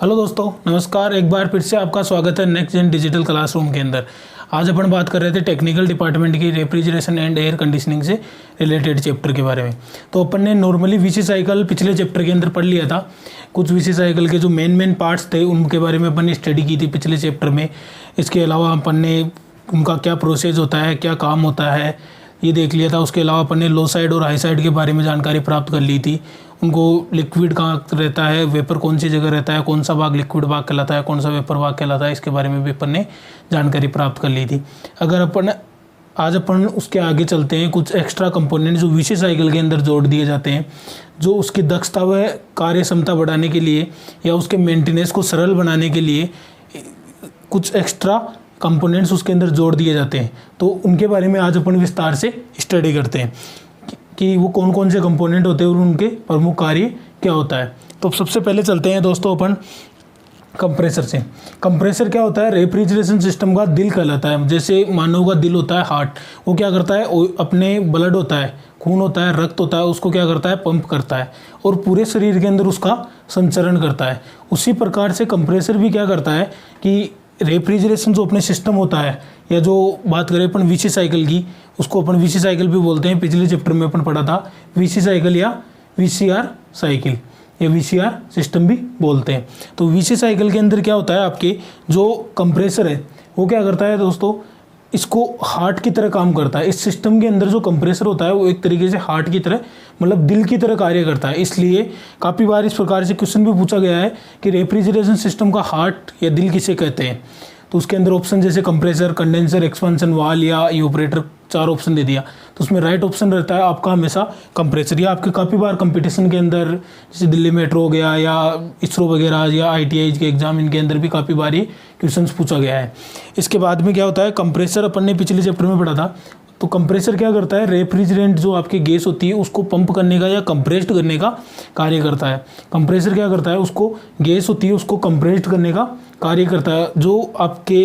Hello दोस्तों, नमस्कार। एक बार फिर से आपका स्वागत है नेक्स्ट जेन डिजिटल क्लासरूम के अंदर। आज अपन बात कर रहे थे टेक्निकल डिपार्टमेंट की रेफ्रिजरेशन एंड एयर कंडीशनिंग से रिलेटेड चैप्टर के बारे में। तो अपन ने नॉर्मली वीसी साइकिल पिछले चैप्टर के अंदर पढ़ लिया था। कुछ वीसी साइकिल के जो मेन पार्ट्स थे उनके बारे में अपन ने स्टडी की थी पिछले चैप्टर में। इसके अलावा अपन ने उनका क्या प्रोसेस होता है, क्या काम होता है, ये देख लिया था। उसके अलावा अपन ने लो साइड और हाई साइड के बारे में जानकारी प्राप्त कर ली थी। उनको लिक्विड कहाँ रहता है, वेपर कौन सी जगह रहता है, कौन सा भाग लिक्विड भाग कहलाता है, कौन सा वेपर भाग कहलाता है, इसके बारे में भी अपन ने जानकारी प्राप्त कर ली थी। आज अपन उसके आगे चलते हैं। कुछ एक्स्ट्रा कंपोनेंट जो वीसी साइकिल के अंदर जोड़ दिए जाते हैं, जो उसकी दक्षता व कार्य क्षमता बढ़ाने के लिए या उसके मेंटेनेंस को सरल बनाने के लिए कुछ एक्स्ट्रा कंपोनेंट्स उसके अंदर जोड़ दिए जाते हैं। तो उनके बारे में आज अपन विस्तार से स्टडी करते हैं कि वो कौन कौन से कंपोनेंट होते हैं और उनके प्रमुख कार्य क्या होता है। तो सबसे पहले चलते हैं दोस्तों अपन कंप्रेसर से। कंप्रेसर क्या होता है? रेफ्रिजरेशन सिस्टम का दिल कहलाता है। जैसे मानव का दिल होता है, हार्ट, वो क्या करता है, अपने ब्लड होता है, खून होता है, रक्त होता है, उसको क्या करता है, पंप करता है और पूरे शरीर के अंदर उसका संचरण करता है। उसी प्रकार से कंप्रेसर भी क्या करता है कि रेफ्रिजरेशन जो अपने सिस्टम होता है, या जो बात करें अपन वीसी साइकिल की, उसको अपन वीसी साइकिल भी बोलते हैं। पिछले चैप्टर में अपन पढ़ा था वीसी साइकिल या वीसीआर साइकिल या वीसीआर सिस्टम भी बोलते हैं। तो वीसी साइकिल के अंदर क्या होता है, आपके जो कंप्रेसर है वो क्या करता है दोस्तों, इसको हार्ट की तरह काम करता है। इस सिस्टम के अंदर जो कंप्रेसर होता है वो एक तरीके से हार्ट की तरह, मतलब दिल की तरह कार्य करता है। इसलिए काफ़ी बार इस प्रकार से क्वेश्चन भी पूछा गया है कि रेफ्रिजरेशन सिस्टम का हार्ट या दिल किसे कहते हैं। तो उसके अंदर ऑप्शन जैसे कंप्रेसर, कंडेंसर, एक्सपेंशन वाल या इवेपोरेटर, 4 ऑप्शन दे दिया। तो उसमें राइट ऑप्शन रहता है आपका हमेशा कंप्रेसर। या आपके काफ़ी बार कंपटीशन के अंदर, जैसे दिल्ली मेट्रो हो गया या इसरो वगैरह या ITI के एग्जाम, इनके अंदर भी काफ़ी बार ये क्वेश्चन पूछा गया है। इसके बाद में क्या होता है, कंप्रेसर अपन ने पिछले चैप्टर में पढ़ा था। तो कंप्रेसर क्या करता है, रेफ्रिजरेंट जो आपकी गैस होती है उसको पंप करने का या कंप्रेस्ड करने का कार्य करता है। कंप्रेसर क्या करता है, उसको गैस होती है उसको कंप्रेस्ड करने का कार्य करता है। जो आपके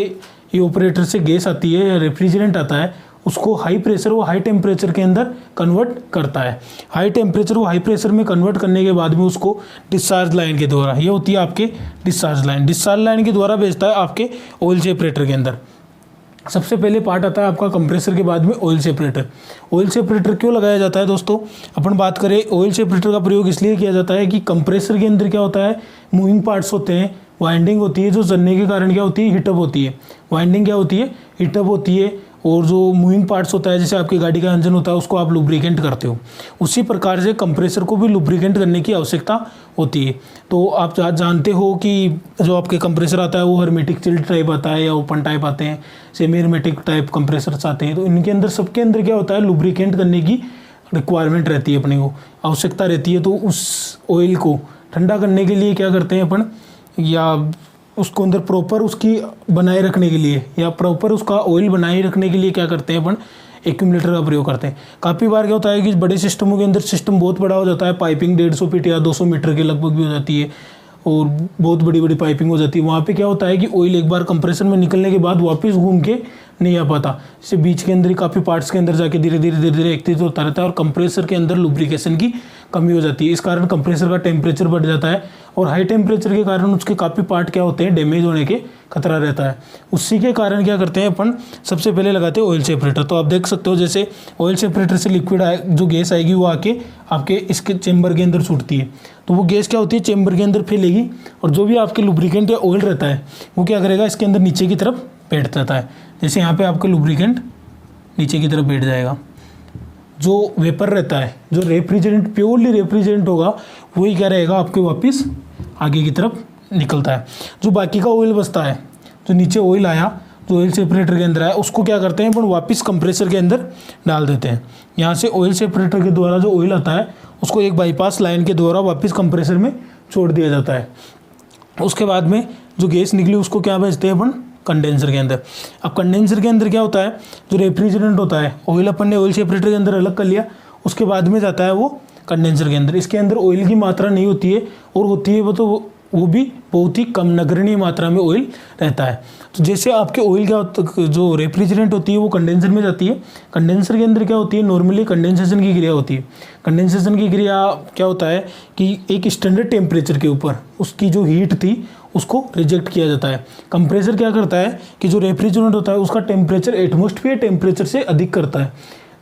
इवेपोरेटर से गैस आती है या रेफ्रिजरेंट आता है उसको हाई प्रेशर व हाई टेम्परेचर के अंदर कन्वर्ट करता है। हाई टेम्परेचर व हाई प्रेशर में कन्वर्ट करने के बाद में उसको डिस्चार्ज लाइन के द्वारा, ये होती है आपके डिस्चार्ज लाइन के द्वारा भेजता है आपके ऑयल सेपरेटर के अंदर। सबसे पहले पार्ट आता है आपका कंप्रेसर के बाद में ऑयल सेपरेटर। ऑयल सेपरेटर क्यों लगाया जाता है दोस्तों? अपन बात करें, ऑयल सेपरेटर का प्रयोग इसलिए किया जाता है कि कंप्रेसर के अंदर क्या होता है, मूविंग पार्ट्स होते हैं, वाइंडिंग होती है, जो चलने के कारण क्या होती है, हीटअप होती है। वाइंडिंग क्या होती है, हीटअप होती है। और जो मूविंग पार्ट्स होता है, जैसे आपकी गाड़ी का इंजन होता है, उसको आप लुब्रिकेंट करते हो। उसी प्रकार से कंप्रेसर को भी लुब्रिकेंट करने की आवश्यकता होती है। तो आप जानते हो कि जो आपके कंप्रेसर आता है वो हर्मेटिक चिल्ड टाइप आता है या ओपन टाइप आते हैं, सेमी हर्मेटिक टाइप कंप्रेसर्स आते हैं। तो इनके अंदर, सबके अंदर क्या होता है, लुब्रिकेंट करने की रिक्वायरमेंट रहती है, अपने को आवश्यकता रहती है। तो उस ऑयल को ठंडा करने के लिए क्या करते हैं अपन, या उसको अंदर प्रॉपर उसकी बनाए रखने के लिए, या प्रॉपर उसका ऑयल बनाए रखने के लिए क्या करते हैं अपन, एक्यूमुलेटर का प्रयोग करते हैं। काफ़ी बार क्या होता है कि बड़े सिस्टमों के अंदर सिस्टम बहुत बड़ा हो जाता है, पाइपिंग 150 फीट या 200 मीटर के लगभग भी हो जाती है और बहुत बड़ी बड़ी पाइपिंग हो जाती है। वहाँ पे क्या होता है कि ऑयल एक बार कंप्रेसर में निकलने के बाद वापस घूम के नहीं आ पाता। जैसे बीच के अंदर ही काफ़ी पार्ट्स के अंदर जाके धीरे धीरे एक्टिव होता रहता है और कंप्रेसर के अंदर लुब्रिकेशन की कमी हो जाती है। इस कारण कंप्रेसर का टेम्परेचर बढ़ जाता है और हाई टेम्परेचर के कारण उसके काफ़ी पार्ट क्या होते हैं, डैमेज होने के खतरा रहता है। उसी के कारण क्या करते हैं अपन, सबसे पहले लगाते हैं ऑयल सेपरेटर। तो आप देख सकते हो, जैसे ऑयल सेपरेटर से लिक्विड जो गैस आएगी वो आके आपके इसके चेम्बर के अंदर छूटती है। तो वो गैस क्या होती है, चेम्बर के अंदर फैलेगी और जो भी आपके लुब्रिकेंट या ऑयल रहता है वो क्या करेगा, इसके अंदर नीचे की तरफ बैठ जाता है। जैसे यहाँ पे आपका लुब्रिकेंट नीचे की तरफ बैठ जाएगा। जो वेपर रहता है, जो रेफ्रिजरेंट, प्योरली रेफ्रिजरेंट होगा, वही क्या रहेगा, आपके वापस आगे की तरफ निकलता है। जो बाकी का ऑयल बचता है, जो नीचे ऑयल आया, जो ऑयल सेपरेटर के अंदर आया, उसको क्या करते हैं अपन, वापस कंप्रेसर के अंदर डाल देते हैं। यहाँ से ऑयल सेपरेटर के द्वारा जो ऑयल आता है उसको एक बाईपास लाइन के द्वारा वापस कंप्रेसर में छोड़ दिया जाता है। उसके बाद में जो गैस निकली उसको क्या भेजते हैं अपन, कंडेंसर के अंदर। अब कंडेंसर के अंदर क्या होता है, जो रेफ्रिजरेंट होता है, ऑयल अपन ने ऑयल सेपरेटर के अंदर अलग कर लिया, उसके बाद में जाता है वो कंडेंसर के अंदर। इसके अंदर ऑयल की मात्रा नहीं होती है, और होती है वो भी बहुत ही कम, नगण्य मात्रा में ऑयल रहता है। तो जैसे आपके ऑयल क्या, जो रेफ्रिजरेंट होती है वो कंडेंसर में जाती है। कंडेंसर के अंदर क्या होती है, नॉर्मली कंडेंसेशन की क्रिया होती है। कंडेंसेशन की क्रिया क्या होता है कि एक स्टैंडर्ड टेम्परेचर के ऊपर उसकी जो हीट थी उसको रिजेक्ट किया जाता है। कंप्रेसर क्या करता है कि जो रेफ्रिजरेंट होता है उसका टेम्परेचर एटमॉस्फेयर टेम्परेचर से अधिक करता है,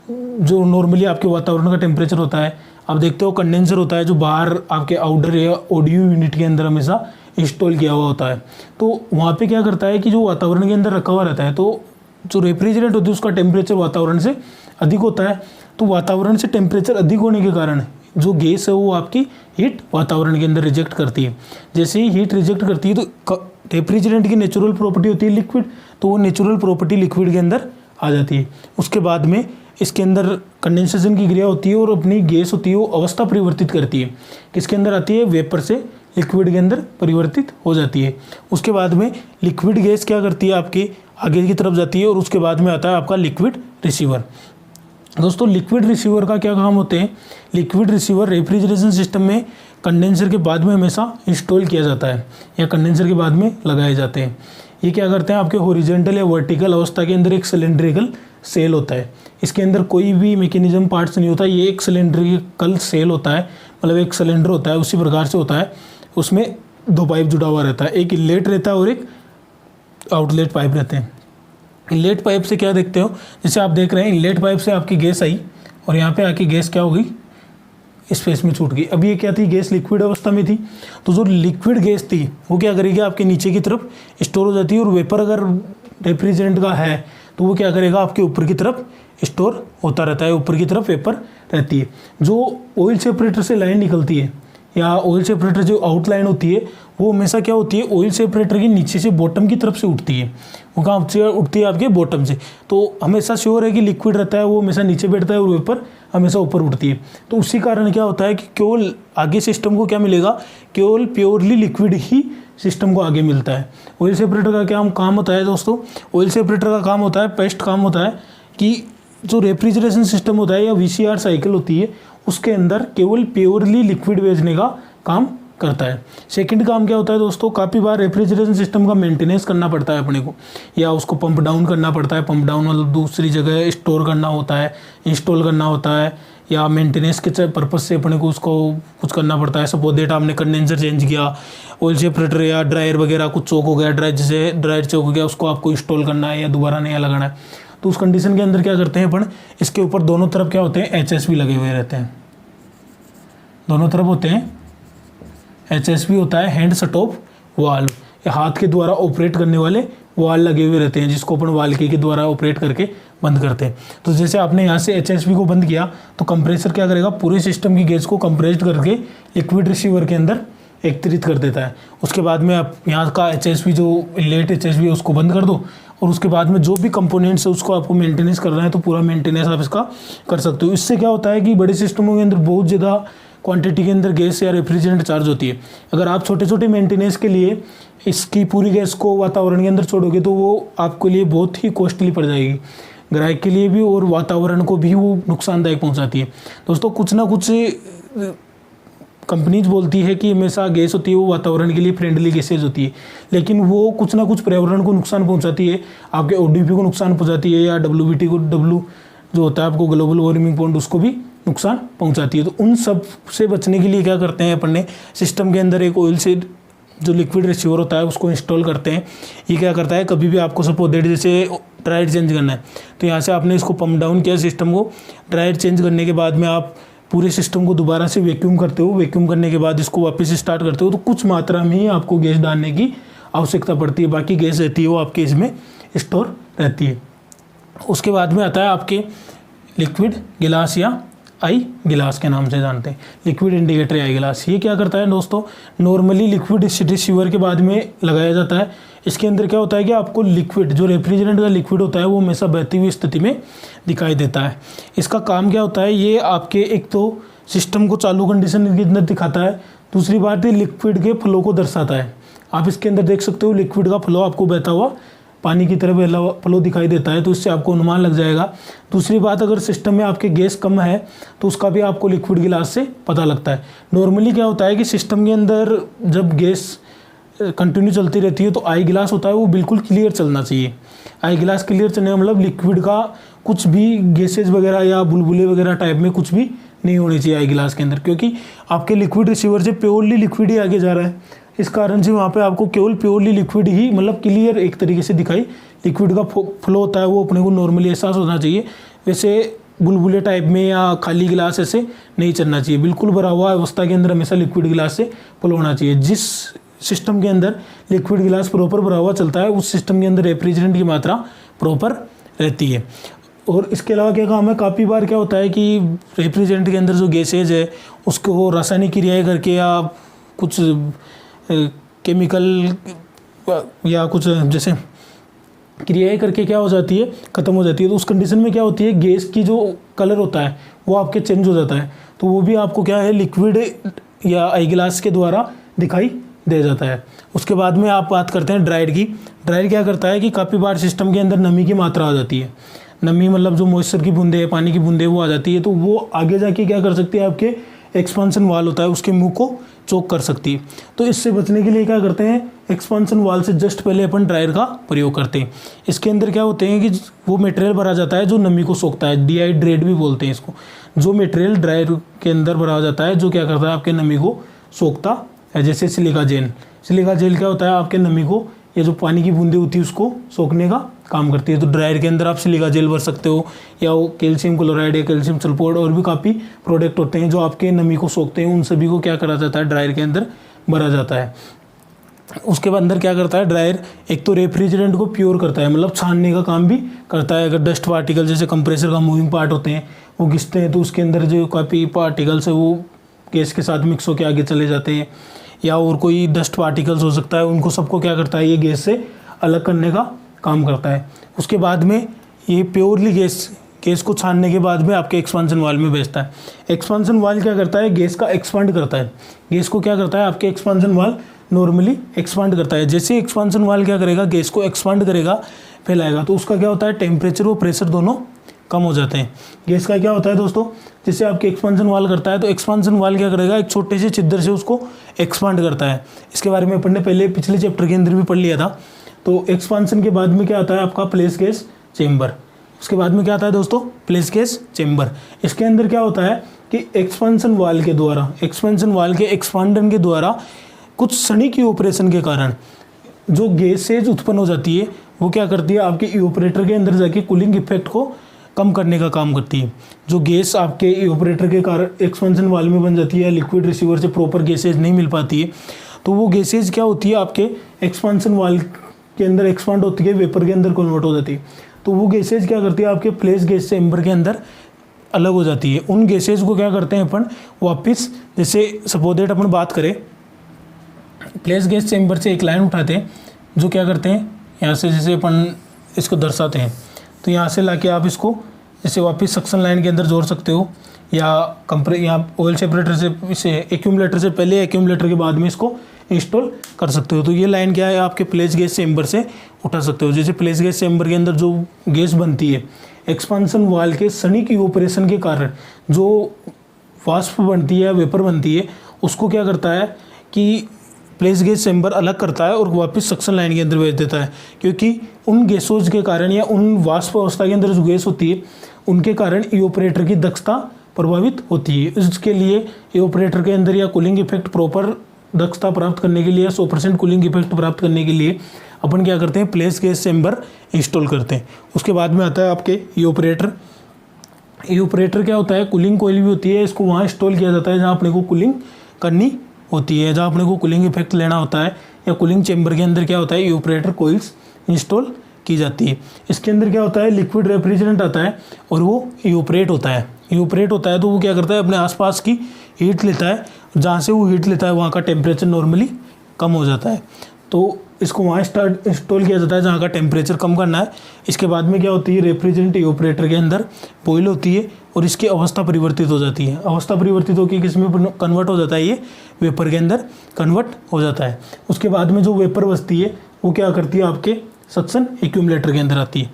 जो नॉर्मली आपके वातावरण का टेम्परेचर होता है। आप देखते हो कंडेंसर होता है जो बाहर आपके आउटडोर या ऑडियो यूनिट के अंदर हमेशा इंस्टॉल किया हुआ होता है, तो वहाँ पे क्या करता है कि जो वातावरण के अंदर रखा हुआ रहता है, तो जो रेफ्रिजरेंट होती है उसका टेम्परेचर वातावरण से अधिक होता है। तो वातावरण से टेम्परेचर अधिक होने के कारण जो गैस है वो आपकी हीट वातावरण के अंदर रिजेक्ट करती है। जैसे ही हीट रिजेक्ट करती है तो रेफ्रिजरेंट की नेचुरल प्रॉपर्टी होती है लिक्विड, तो वो नेचुरल प्रॉपर्टी लिक्विड के अंदर आ जाती है। उसके बाद में इसके अंदर कंडेंसेशन की क्रिया होती है और अपनी गैस होती है वो अवस्था परिवर्तित करती है, किसके अंदर आती है, वेपर से लिक्विड के अंदर परिवर्तित हो जाती है। उसके बाद में लिक्विड गैस क्या करती है, आपकी आगे की तरफ जाती है और उसके बाद में आता है आपका लिक्विड रिसीवर। दोस्तों लिक्विड रिसीवर का क्या काम होते हैं, लिक्विड रिसीवर रेफ्रिजरेशन सिस्टम में कंडेंसर के बाद में हमेशा इंस्टॉल किया जाता है या कंडेंसर के बाद में लगाए जाते हैं। ये क्या करते हैं, आपके हॉरिजॉन्टल या वर्टिकल अवस्था के अंदर एक सिलेंड्रिकल सेल होता है, इसके अंदर कोई भी मैकेनिज्म पार्ट्स नहीं होता, ये एक सिलेंड्रिकल सेल होता है, मतलब एक सिलेंडर होता है, उसी प्रकार से होता है। उसमें दो पाइप जुड़ा हुआ रहता है, एक इनलेट रहता है और एक आउटलेट पाइप रहते हैं। इनलेट पाइप से क्या देखते हो, जैसे आप देख रहे हैं इनलेट पाइप से आपकी गैस आई और यहाँ पे आके गैस क्या हो गई, स्पेस में छूट गई। अब ये क्या थी, गैस लिक्विड अवस्था में थी, तो जो लिक्विड गैस थी वो क्या करेगी, आपके नीचे की तरफ स्टोर हो जाती है, और वेपर अगर रेफ्रिजरेंट का है तो वो क्या करेगा, आपके ऊपर की तरफ स्टोर होता रहता है, ऊपर की तरफ वेपर रहती है। जो ऑयल सेपरेटर से लाइन निकलती है या ऑयल सेपरेटर जो आउटलाइन होती है वो हमेशा क्या होती है, ऑयल सेपरेटर के नीचे से बॉटम की तरफ से उठती है, वो कहाँ से उठती है, आपके बॉटम से। तो हमेशा श्योर है कि लिक्विड रहता है वो हमेशा नीचे बैठता है और वेपर हमेशा ऊपर उठती है। तो उसी कारण क्या होता है कि केवल आगे सिस्टम को क्या मिलेगा, केवल प्योरली लिक्विड ही सिस्टम को आगे मिलता है। ऑयल सेपरेटर का क्या काम होता है दोस्तों, ऑयल सेपरेटर का काम होता है, बेस्ट काम होता है कि जो रेफ्रिजरेशन सिस्टम होता है या VCR साइकिल होती है उसके अंदर केवल प्योरली लिक्विड भेजने का काम करता है। सेकंड काम क्या होता है दोस्तों, काफ़ी बार रेफ्रिजरेशन सिस्टम का मेंटेनेंस करना पड़ता है अपने को, या उसको पंप डाउन करना पड़ता है। पंप डाउन मतलब दूसरी जगह स्टोर करना होता है, इंस्टॉल करना होता है, या मेंटेनेंस के पर्पज़ से अपने को उसको कुछ करना पड़ता है। सपोज डेट आपने कंडेंसर चेंज किया, ऑयल सेपरेटर या ड्रायर वगैरह कुछ चौक हो गया, ड्रायर चौक हो गया, उसको आपको इंस्टॉल करना है या दोबारा नया लगाना है। तो उस कंडीशन के अंदर क्या करते हैं अपन, इसके ऊपर दोनों तरफ क्या होते हैं, HSP लगे हुए रहते हैं, दोनों तरफ होते हैं HSP होता है, हैंड शट ऑफ वाल्व, या हाथ के द्वारा ऑपरेट करने वाले वाल्व लगे हुए रहते हैं, जिसको अपन वाल्व के द्वारा ऑपरेट करके बंद करते हैं। तो जैसे आपने यहाँ से HSP को बंद किया तो कंप्रेसर क्या करेगा, पूरे सिस्टम की गैस को कंप्रेस्ड करके लिक्विड रिसीवर के अंदर एकत्रित कर देता है। उसके बाद में आप यहाँ का HSP जो इनलेट HSP है उसको बंद कर दो, और उसके बाद में जो भी कंपोनेंट्स है उसको आपको मेंटेनेंस करना है तो पूरा मेंटेनेंस आप इसका कर सकते हो। इससे क्या होता है कि बड़े सिस्टमों के अंदर बहुत ज़्यादा क्वांटिटी के अंदर गैस या रेफ्रिजरेंट चार्ज होती है। अगर आप छोटे छोटे मेंटेनेंस के लिए इसकी पूरी गैस को वातावरण के अंदर छोड़ोगे तो वो आपके लिए बहुत ही कॉस्टली पड़ जाएगी, ग्राहक के लिए भी और वातावरण को भी वो नुकसानदायक पहुंचाती है। दोस्तों कुछ ना कुछ कंपनीज बोलती है कि हमेशा गैस होती है वो वातावरण के लिए फ्रेंडली गैसेज होती है, लेकिन वो कुछ ना कुछ पर्यावरण को नुकसान पहुंचाती है, आपके ODP को नुकसान पहुंचाती है, या WBT को जो होता है आपको ग्लोबल वार्मिंग पॉइंट उसको भी नुकसान पहुंचाती है। तो उन सब से बचने के लिए क्या करते हैं अपन ने, सिस्टम के अंदर एक ऑयल से जो लिक्विड रिसीवर होता है उसको इंस्टॉल करते हैं। ये क्या करता है, कभी भी आपको सपोज दैट जैसे ड्रायर चेंज करना है तो यहाँ से आपने इसको पंप डाउन किया सिस्टम को, ड्रायर चेंज करने के बाद में आप पूरे सिस्टम को दोबारा से वैक्यूम करते हो, वैक्यूम करने के बाद इसको वापस स्टार्ट करते हो, तो कुछ मात्रा में ही आपको गैस डालने की आवश्यकता पड़ती है, बाकी गैस रहती है वो आपके इसमें स्टोर रहती है। उसके बाद में आता है आपके लिक्विड गिलास या आई गिलास के नाम से जानते हैं, लिक्विड इंडिकेटर आई गिलास। ये क्या करता है दोस्तों, नॉर्मली लिक्विड रिसीवर के बाद में लगाया जाता है। इसके अंदर क्या होता है कि आपको लिक्विड जो रेफ्रिजरेंट का लिक्विड होता है वो हमेशा बहती हुई स्थिति में दिखाई देता है। इसका काम क्या होता है, ये आपके एक तो सिस्टम को चालू कंडीशन के अंदर दिखाता है, दूसरी बात ये लिक्विड के फ्लो को दर्शाता है। आप इसके अंदर देख सकते हो लिक्विड का फ्लो आपको बहता हुआ पानी की तरह फ्लो दिखाई देता है, तो इससे आपको अनुमान लग जाएगा। दूसरी बात, अगर सिस्टम में आपके गैस कम है तो उसका भी आपको लिक्विड गिलास से पता लगता है। नॉर्मली क्या होता है कि सिस्टम के अंदर जब गैस कंटिन्यू चलती रहती है तो आई गिलास होता है वो बिल्कुल क्लियर चलना चाहिए। आई गिलास क्लियर चलने का मतलब लिक्विड का कुछ भी गैसेज वगैरह या बुलबुले वगैरह टाइप में कुछ भी नहीं होनी चाहिए आई गिलास के अंदर, क्योंकि आपके लिक्विड रिसीवर से प्योरली लिक्विड ही आगे जा रहा है। इस कारण से वहाँ पे आपको केवल प्योरली लिक्विड ही, मतलब क्लियर एक तरीके से दिखाई, लिक्विड का फ्लो होता है वो अपने को नॉर्मली एहसास होना चाहिए। वैसे बुलबुले टाइप में या खाली गिलास ऐसे नहीं चलना चाहिए, बिल्कुल भरा हुआ अवस्था के अंदर हमेशा लिक्विड गिलास से फ्लो होना चाहिए। जिस सिस्टम के अंदर लिक्विड गिलास प्रॉपर भरा हुआ चलता है उस सिस्टम के अंदर रेफ्रिजरेंट की मात्रा प्रॉपर रहती है। और इसके अलावा क्या काम है, काफ़ी बार क्या होता है कि रेफ्रिजरेंट के अंदर जो गैसेज है उसको रासायनिक क्रियाएं करके या कुछ केमिकल या कुछ जैसे क्रियाएं करके क्या हो जाती है, ख़त्म हो जाती है। तो उस कंडीशन में क्या होती है, गैस की जो कलर होता है वो आपके चेंज हो जाता है, तो वो भी आपको क्या है लिक्विड या आई गिलास के द्वारा दिखाई दे जाता है। उसके बाद में आप बात करते हैं ड्रायर की। ड्रायर क्या करता है कि काफ़ी बार सिस्टम के अंदर नमी की मात्रा आ जाती है, नमी मतलब जो मॉइस्चर की बूंदे है, पानी की बूंदे वो आ जाती है, तो वो आगे जाके क्या कर सकती है, आपके एक्सपांसन वाल होता है उसके मुंह को चोक कर सकती है। तो इससे बचने के लिए क्या करते हैं, एक्सपांसन वाल से जस्ट पहले अपन ड्रायर का प्रयोग करते हैं। इसके अंदर क्या होते हैं कि वो मटेरियल भरा जाता है जो नमी को सोखता है, डिहाइड्रेट भी बोलते हैं इसको। जो मटेरियल ड्रायर के अंदर भरा जाता है जो क्या करता है, आपके नमी को सोखता है। जैसे सिलिका जेल, सिलिका जेल क्या होता है, आपके नमी को, ये जो पानी की बूंदे होती है उसको सोखने का काम करती है। तो ड्रायर के अंदर आप सिलिका जेल भर सकते हो, या वो कैल्शियम क्लोराइड या कैल्शियम सल्फोड और भी काफ़ी प्रोडक्ट होते हैं जो आपके नमी को सोखते हैं, उन सभी को क्या करा जाता है, ड्रायर के अंदर भरा जाता है। उसके बाद अंदर क्या करता है ड्रायर, एक तो रेफ्रिजरेंट को प्योर करता है, मतलब छानने का काम भी करता है। अगर डस्ट पार्टिकल जैसे कंप्रेसर का मूविंग पार्ट होते हैं वो घिसते हैं तो उसके अंदर जो काफ़ी पार्टिकल्स है वो गैस के साथ मिक्स होकर आगे चले जाते हैं, या और कोई डस्ट पार्टिकल्स हो सकता है, उनको सबको क्या करता है, ये गैस से अलग करने का काम करता है। उसके बाद में ये प्योरली गैस को छानने के बाद में आपके एक्सपांसन वाल में भेजता है। एक्सपांसन वाल क्या करता है, गैस का एक्सपांड करता है। गैस को क्या करता है, आपके एक्सपांसन वाल नॉर्मली एक्सपांड करता है। जैसे एक्सपांसन वाल क्या करेगा, गैस को एक्सपांड करेगा, फैलाएगा, तो उसका क्या होता है, टेम्परेचर और प्रेशर दोनों कम हो जाते हैं। गैस का क्या होता है दोस्तों, जैसे आपके एक्सपांसन वाल करता है तो एक्सपांसन वाल क्या करेगा, एक छोटे से छिद्र से उसको एक्सपांड करता है। इसके बारे में अपन ने पहले पिछले चैप्टर के अंदर भी पढ़ लिया था। तो एक्सपांसन के बाद में क्या आता है आपका प्लेस गैस चेम्बर। उसके बाद में क्या आता है दोस्तों, प्लेस गैस चेम्बर। इसके अंदर क्या होता है कि एक्सपांसन वाल के द्वारा, एक्सपांसन वाल के एक्सपांडन के द्वारा कुछ क्षणिक ऑपरेशन के कारण जो गैसेज उत्पन्न हो जाती है वो क्या करती है, आपके इवेपोरेटर के अंदर जाके कूलिंग इफेक्ट को कम करने का काम करती है। जो गैस आपके इवेपोरेटर के कारण एक्सपेंशन वाल में बन जाती है, लिक्विड रिसीवर से प्रॉपर गैसेज नहीं मिल पाती है, तो वो गैसेज क्या होती है, आपके एक्सपेंशन वाल के अंदर एक्सपांड होती है, वेपर के अंदर कन्वर्ट हो जाती है। तो वो गैसेज क्या करती है, आपके प्लेस गैस चेम्बर के अंदर अलग हो जाती है। उन गैसेज को क्या करते हैं अपन वापस, जैसे सपोज दैट अपन बात करें, प्लेस गैस चेम्बर से एक लाइन उठाते हैं, जो क्या करते हैं यहाँ से, जैसे अपन इसको दर्शाते हैं, तो यहाँ से लाके आप इसको जैसे वापस सक्शन लाइन के अंदर जोड़ सकते हो, या यहाँ ऑयल सेपरेटर से, इसे एक्यूमुलेटर से पहले, एक्यूमुलेटर के बाद में इसको इंस्टॉल कर सकते हो। तो ये लाइन क्या है, आपके प्लेस गैस चेम्बर से उठा सकते हो। जैसे प्लेस गैस चेम्बर के अंदर जो गैस बनती है, एक्सपांसन वाल के क्षणिक इवेपोरेशन के कारण जो वाष्प बनती है, वेपर बनती है, उसको क्या करता है कि प्लेस गैस चेम्बर अलग करता है और वापस सक्शन लाइन के अंदर भेज देता है, क्योंकि उन गैसों के कारण या उन वाष्प अवस्था के अंदर जो गैस होती है उनके कारण इवेपोरेटर की दक्षता प्रभावित होती है। इसके लिए इवेपोरेटर के अंदर या कूलिंग इफेक्ट प्रॉपर दक्षता प्राप्त करने के लिए, 100% कूलिंग इफेक्ट प्राप्त करने के लिए अपन क्या करते हैं, प्लेस गैस चेम्बर इंस्टॉल करते हैं। उसके बाद में आता है आपके इवेपोरेटर। इवेपोरेटर क्या होता है, कूलिंग कोयल भी होती है, इसको वहाँ इंस्टॉल किया जाता है जहाँ अपने को कूलिंग करनी होती है, जहाँ अपने को कूलिंग इफेक्ट लेना होता है, या कूलिंग चेम्बर के अंदर क्या होता है, इवेपोरेटर कोइल्स इंस्टॉल की जाती है। इसके अंदर क्या होता है, लिक्विड रेफ्रिजरेंट आता है और वो इवेपोरेट होता है। इवेपोरेट होता है तो वो क्या करता है, अपने आसपास की हीट लेता है, जहाँ से वो हीट लेता है वहाँ का टेम्परेचर नॉर्मली कम हो जाता है, तो इसको वहाँ इंस्टॉल किया जाता है जहाँ का टेम्परेचर कम करना है। इसके बाद में क्या होती है, रेफ्रिजरेंट इवेपोरेटर के अंदर बॉयल होती है और इसकी अवस्था परिवर्तित हो जाती है। अवस्था परिवर्तित होकर किस में कन्वर्ट हो जाता है, ये वेपर के अंदर कन्वर्ट हो जाता है। उसके बाद में जो वेपर बचती है वो क्या करती है, आपके सक्शन एक्यूमुलेटर के अंदर आती है।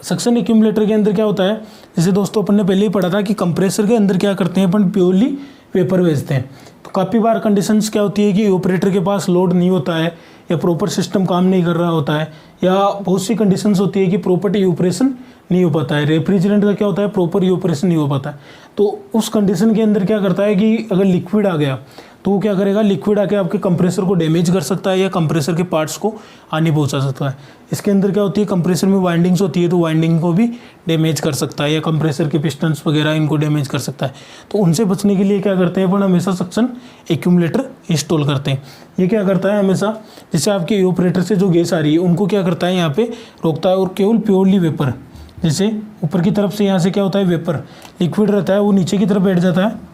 सक्शन एक्यूमुलेटर के अंदर क्या होता है, जैसे दोस्तों अपन ने पहले ही पढ़ा था कि कंप्रेसर के अंदर क्या करते हैं, अपन प्योरली वेपर भेजते हैं। तो काफ़ी बार कंडीशंस क्या होती है कि ऑपरेटर के पास लोड नहीं होता है, या प्रॉपर सिस्टम काम नहीं कर रहा होता है, या बहुत सी कंडीशंस होती है कि प्रॉपर इवेपोरेशन नहीं हो पाता है। रेफ्रिजरेंट का क्या होता है, प्रॉपर इवेपोरेशन नहीं हो पाता है। तो उस कंडीशन के अंदर क्या करता है कि अगर लिक्विड आ गया तो वो क्या करेगा, लिक्विड आके आपके कंप्रेसर को डैमेज कर सकता है या कंप्रेसर के पार्ट्स को हानि पहुंचा सकता है। इसके अंदर क्या होती है, कंप्रेसर में वाइंडिंग्स होती है, तो वाइंडिंग को भी डैमेज कर सकता है या कंप्रेसर के पिस्टन्स वगैरह इनको डैमेज कर सकता है। तो उनसे बचने के लिए क्या करते हैं अपन, हमेशा सक्शन एक्यूमुलेटर इंस्टॉल करते हैं। ये क्या करता है, हमेशा जैसे आपके ऑपरेटर से जो गैस आ रही है उनको क्या करता है, यहाँ पे रोकता है और केवल प्योरली वेपर, जैसे ऊपर की तरफ से यहाँ से क्या होता है, वेपर लिक्विड रहता है वो नीचे की तरफ बैठ जाता है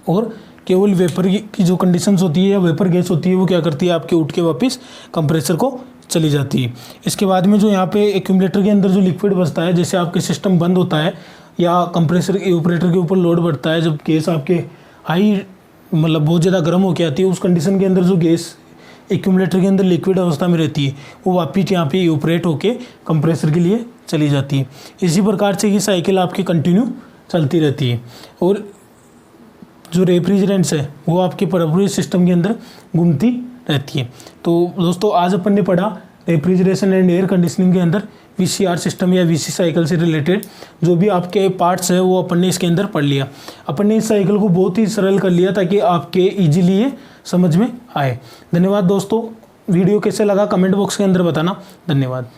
और केवल वेपर की जो कंडीशंस होती है या वेपर गैस होती है वो क्या करती है, आपके उठ के वापस कंप्रेसर को चली जाती है। इसके बाद में जो यहाँ पे एक्यूमुलेटर के अंदर जो लिक्विड बचता है, जैसे आपके सिस्टम बंद होता है या कंप्रेसर ऑपरेटर के ऊपर लोड बढ़ता है, जब गैस आपके हाई मतलब बहुत ज़्यादा गर्म होकर आती है, उस कंडीशन के अंदर जो गैस एक्यूमुलेटर के अंदर लिक्विड अवस्था में रहती है वो वापस यहाँ पे ऑपरेट होके कंप्रेसर के लिए चली जाती है। इसी प्रकार से ये साइकिल आपकी कंटिन्यू चलती रहती है और जो रेफ्रिजरेंट्स है वो आपके पूरे सिस्टम के अंदर घूमती रहती है। तो दोस्तों आज अपन ने पढ़ा रेफ्रिजरेशन एंड एयर कंडीशनिंग के अंदर VCR सिस्टम या VC साइकिल से रिलेटेड जो भी आपके पार्ट्स है वो अपन ने इसके अंदर पढ़ लिया। अपन ने इस साइकिल को बहुत ही सरल कर लिया ताकि आपके ईजिली ये समझ में आए। धन्यवाद दोस्तों, वीडियो कैसे लगा कमेंट बॉक्स के अंदर बताना। धन्यवाद।